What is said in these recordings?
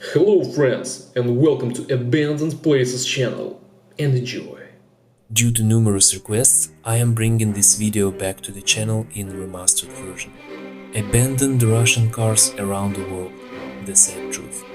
Hello friends and welcome to Abandoned Places channel and enjoy. Due to numerous requests, I am bringing this video back to the channel in remastered version. Abandoned Russian cars around the world, the sad truth.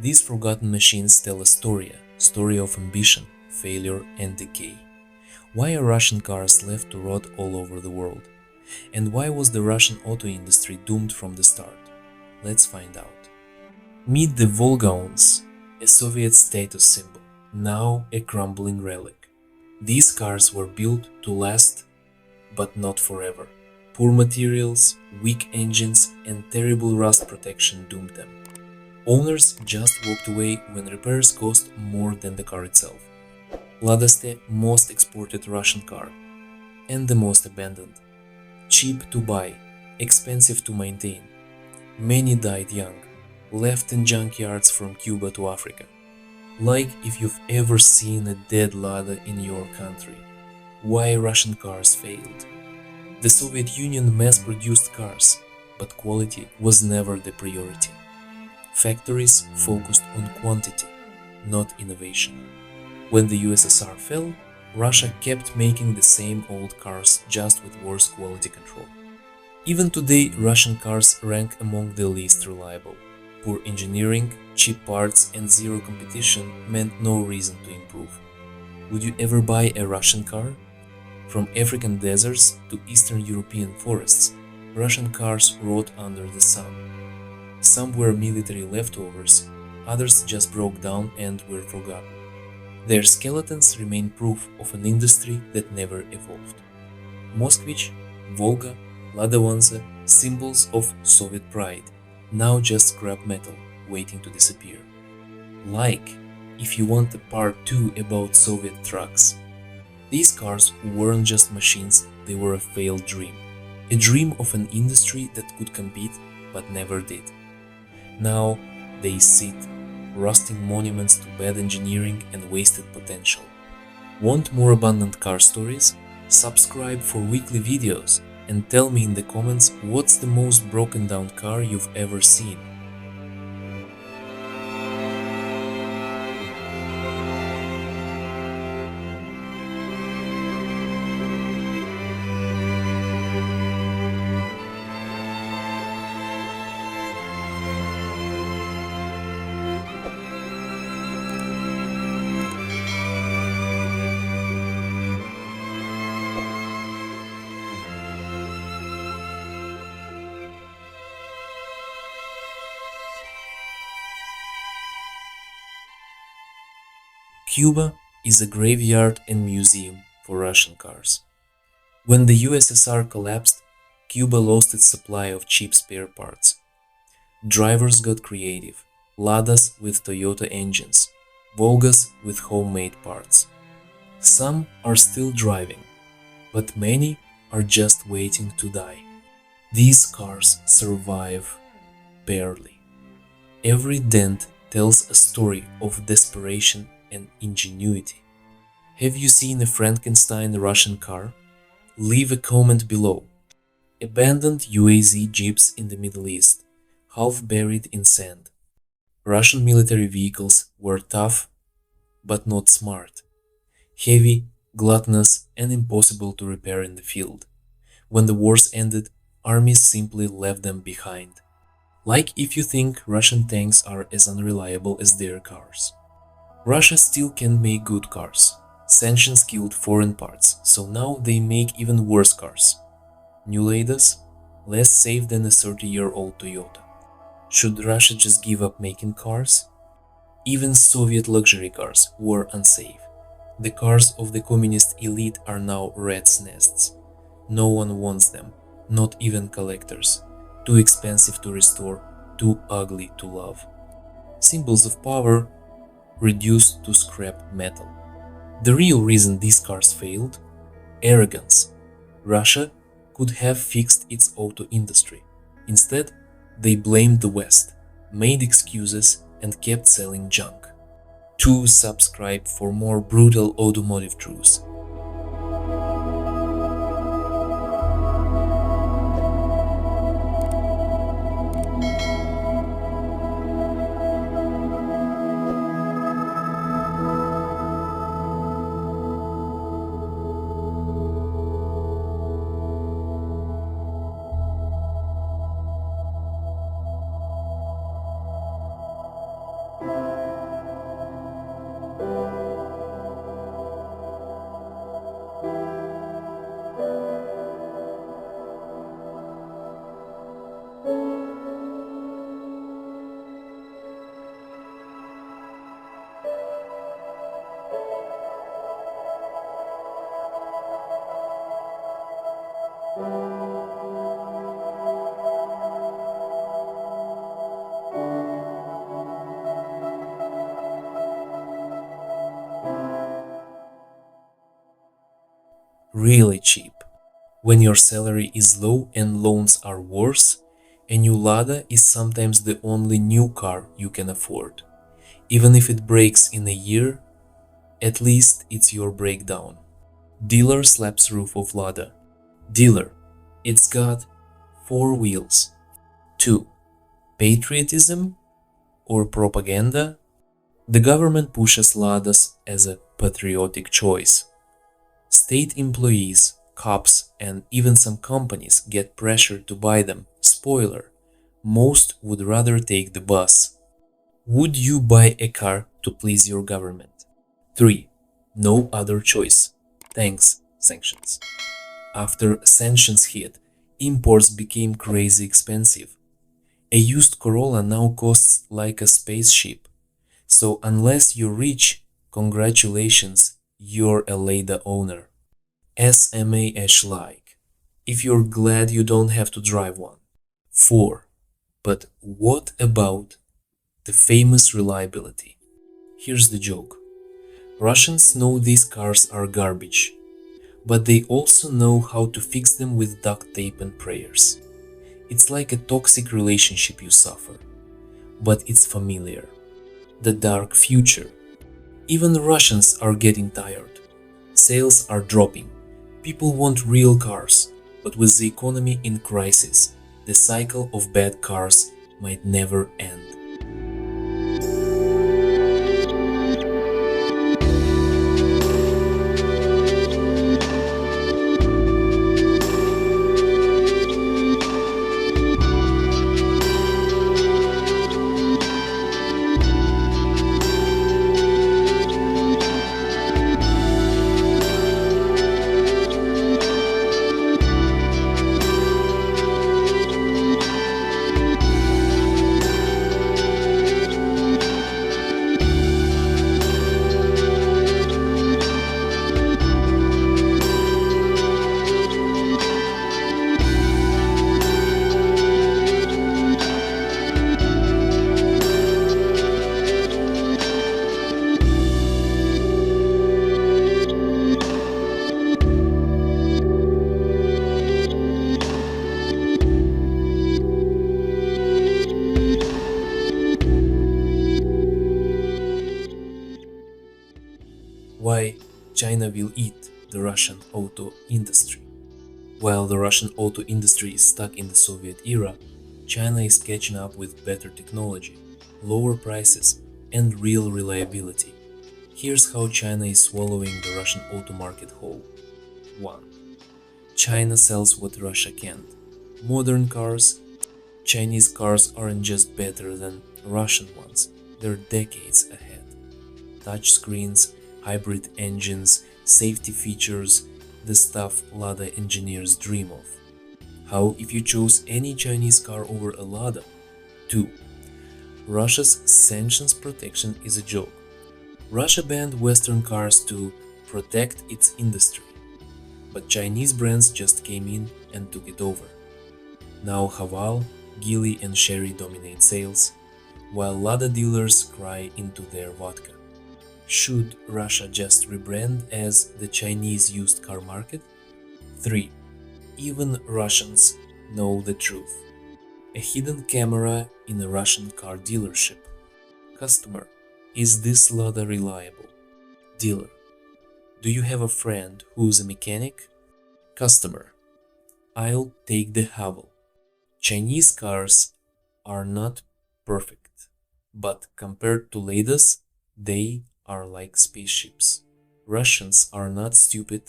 These forgotten machines tell a story of ambition, failure and decay. Why are Russian cars left to rot all over the world? And why was the Russian auto industry doomed from the start? Let's find out. Meet the Volga, a Soviet status symbol, now a crumbling relic. These cars were built to last, but not forever. Poor materials, weak engines and terrible rust protection doomed them. Owners just walked away when repairs cost more than the car itself. Lada's the most exported Russian car and the most abandoned. Cheap to buy, expensive to maintain. Many died young, left in junkyards from Cuba to Africa. Like if you've ever seen a dead Lada in your country. Why Russian cars failed? The Soviet Union mass-produced cars, but quality was never the priority. Factories focused on quantity, not innovation. When the USSR fell, Russia kept making the same old cars just with worse quality control. Even today, Russian cars rank among the least reliable. Poor engineering, cheap parts and zero competition meant no reason to improve. Would you ever buy a Russian car? From African deserts to Eastern European forests, Russian cars rot under the sun. Some were military leftovers, others just broke down and were forgotten. Their skeletons remain proof of an industry that never evolved. Moskwich, Volga, Lada, symbols of Soviet pride, now just scrap metal waiting to disappear. Like if you want a part 2 about Soviet trucks. These cars weren't just machines, they were a failed dream. A dream of an industry that could compete but never did. Now they sit, rusting monuments to bad engineering and wasted potential. Want more abundant car stories? Subscribe for weekly videos and tell me in the comments what's the most broken down car you've ever seen. Cuba is a graveyard and museum for Russian cars. When the USSR collapsed, Cuba lost its supply of cheap spare parts. Drivers got creative, Ladas with Toyota engines, Volgas with homemade parts. Some are still driving, but many are just waiting to die. These cars survive barely. Every dent tells a story of desperation and ingenuity. Have you seen a Frankenstein Russian car? Leave a comment below. Abandoned UAZ jeeps in the Middle East, half buried in sand. Russian military vehicles were tough, but not smart. Heavy, gluttonous, and impossible to repair in the field. When the wars ended, armies simply left them behind. Like if you think Russian tanks are as unreliable as their cars. Russia still can make good cars. Sanctions killed foreign parts, so now they make even worse cars. New Ladas, less safe than a 30-year-old Toyota. Should Russia just give up making cars? Even Soviet luxury cars were unsafe. The cars of the communist elite are now rats' nests. No one wants them, not even collectors. Too expensive to restore, too ugly to love. Symbols of power reduced to scrap metal. The real reason these cars failed? Arrogance. Russia could have fixed its auto industry. Instead, they blamed the West, made excuses, and kept selling junk. Do subscribe for more brutal automotive truths. Really cheap. When your salary is low and loans are worse, a new Lada is sometimes the only new car you can afford. Even if it breaks in a year, at least it's your breakdown. Dealer slaps roof of Lada. Dealer, it's got 4 wheels. 2. Patriotism or propaganda? The government pushes Ladas as a patriotic choice. State employees, cops, and even some companies get pressured to buy them. Spoiler, most would rather take the bus. Would you buy a car to please your government? 3. No other choice. Thanks, sanctions. After sanctions hit, imports became crazy expensive. A used Corolla now costs like a spaceship. So unless you're rich, congratulations, you're a Lada owner. SMAH-like, if you're glad you don't have to drive one. 4. But what about the famous reliability? Here's the joke. Russians know these cars are garbage, but they also know how to fix them with duct tape and prayers. It's like a toxic relationship you suffer, but it's familiar. The dark future. Even the Russians are getting tired. Sales are dropping. People want real cars, but with the economy in crisis, the cycle of bad cars might never end. China will eat the Russian auto industry. While the Russian auto industry is stuck in the Soviet era, China is catching up with better technology, lower prices, and real reliability. Here's how China is swallowing the Russian auto market whole. 1. China sells what Russia can't. Modern cars. Chinese cars aren't just better than Russian ones, they're decades ahead. Touchscreens, hybrid engines, safety features, the stuff Lada engineers dream of. How if you chose any Chinese car over a Lada? 2. Russia's sanctions protection is a joke. Russia banned Western cars to protect its industry, but Chinese brands just came in and took it over. Now Haval, Geely and Sherry dominate sales, while Lada dealers cry into their vodka. Should Russia just rebrand as the Chinese used car market? 3. Even Russians know the truth. A hidden camera in a Russian car dealership. Customer: is this Lada reliable? Dealer: do you have a friend who's a mechanic? Customer: I'll take the Haval. Chinese cars are not perfect, but compared to Ladas, they are like spaceships. Russians are not stupid,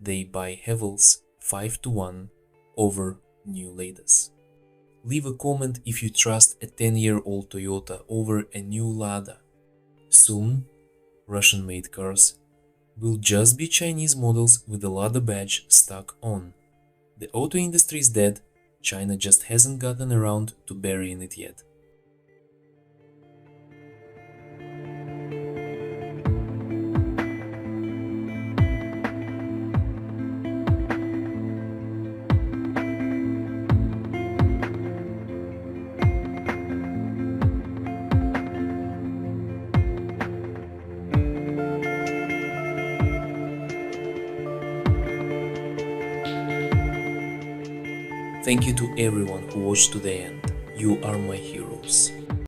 they buy Havals 5 to 1 over new Ladas. Leave a comment if you trust a 10-year-old Toyota over a new Lada. Soon, Russian-made cars will just be Chinese models with the Lada badge stuck on. The auto industry is dead, China just hasn't gotten around to burying it yet. Thank you to everyone who watched to the end. You are my heroes.